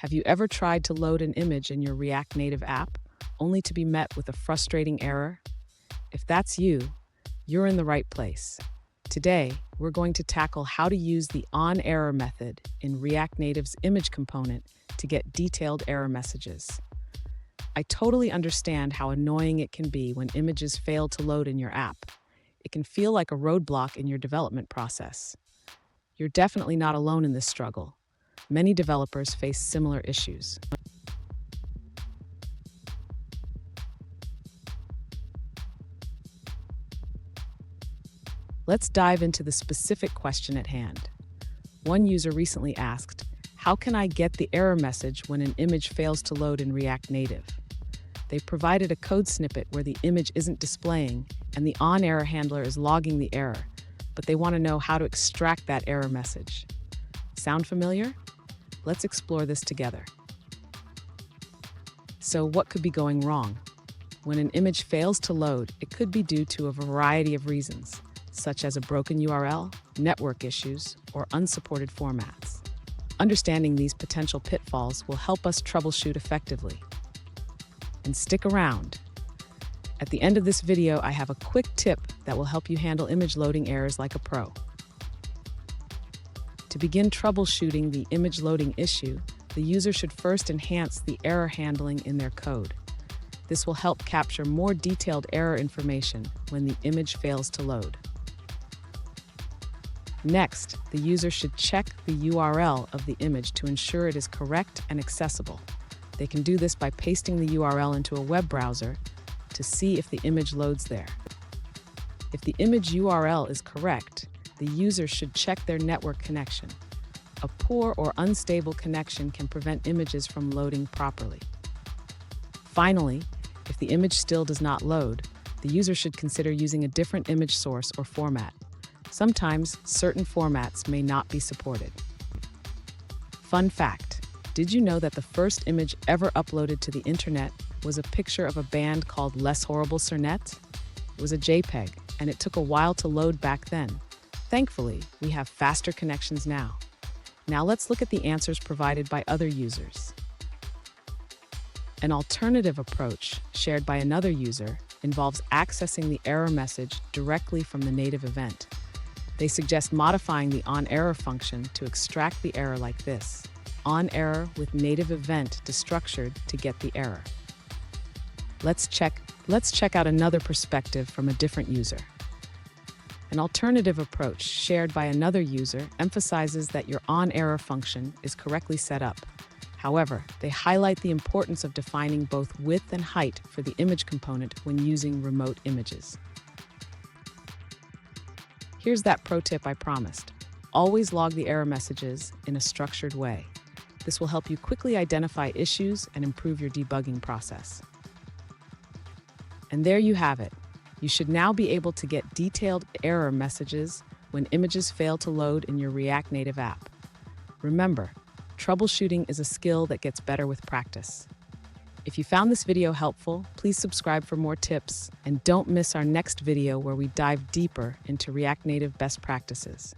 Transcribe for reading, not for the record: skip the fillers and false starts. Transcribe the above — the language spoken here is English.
Have you ever tried to load an image in your React Native app, only to be met with a frustrating error? If that's you, you're in the right place. Today, we're going to tackle how to use the onError method in React Native's image component to get detailed error messages. I totally understand how annoying it can be when images fail to load in your app. It can feel like a roadblock in your development process. You're definitely not alone in this struggle. Many developers face similar issues. Let's dive into the specific question at hand. One user recently asked, "How can I get the error message when an image fails to load in React Native?" They provided a code snippet where the image isn't displaying and the onError handler is logging the error, but they want to know how to extract that error message. Sound familiar? Let's explore this together. So, what could be going wrong? When an image fails to load, it could be due to a variety of reasons, such as a broken URL, network issues, or unsupported formats. Understanding these potential pitfalls will help us troubleshoot effectively. And stick around. At the end of this video, I have a quick tip that will help you handle image loading errors like a pro. To begin troubleshooting the image loading issue, the user should first enhance the error handling in their code. This will help capture more detailed error information when the image fails to load. Next, the user should check the URL of the image to ensure it is correct and accessible. They can do this by pasting the URL into a web browser to see if the image loads there. If the image URL is correct, the user should check their network connection. A poor or unstable connection can prevent images from loading properly. Finally, if the image still does not load, the user should consider using a different image source or format. Sometimes, certain formats may not be supported. Fun fact, did you know that the first image ever uploaded to the internet was a picture of a band called Les Horribles Cernet? It was a JPEG, and it took a while to load back then. Thankfully, we have faster connections now. Now let's look at the answers provided by other users. An alternative approach, shared by another user, involves accessing the error message directly from the native event. They suggest modifying the onError function to extract the error like this: onError with native event destructured to get the error. Let's check out another perspective from a different user. An alternative approach shared by another user emphasizes that your onError function is correctly set up. However, they highlight the importance of defining both width and height for the image component when using remote images. Here's that pro tip I promised. Always log the error messages in a structured way. This will help you quickly identify issues and improve your debugging process. And there you have it. You should now be able to get detailed error messages when images fail to load in your React Native app. Remember, troubleshooting is a skill that gets better with practice. If you found this video helpful, please subscribe for more tips, and don't miss our next video where we dive deeper into React Native best practices.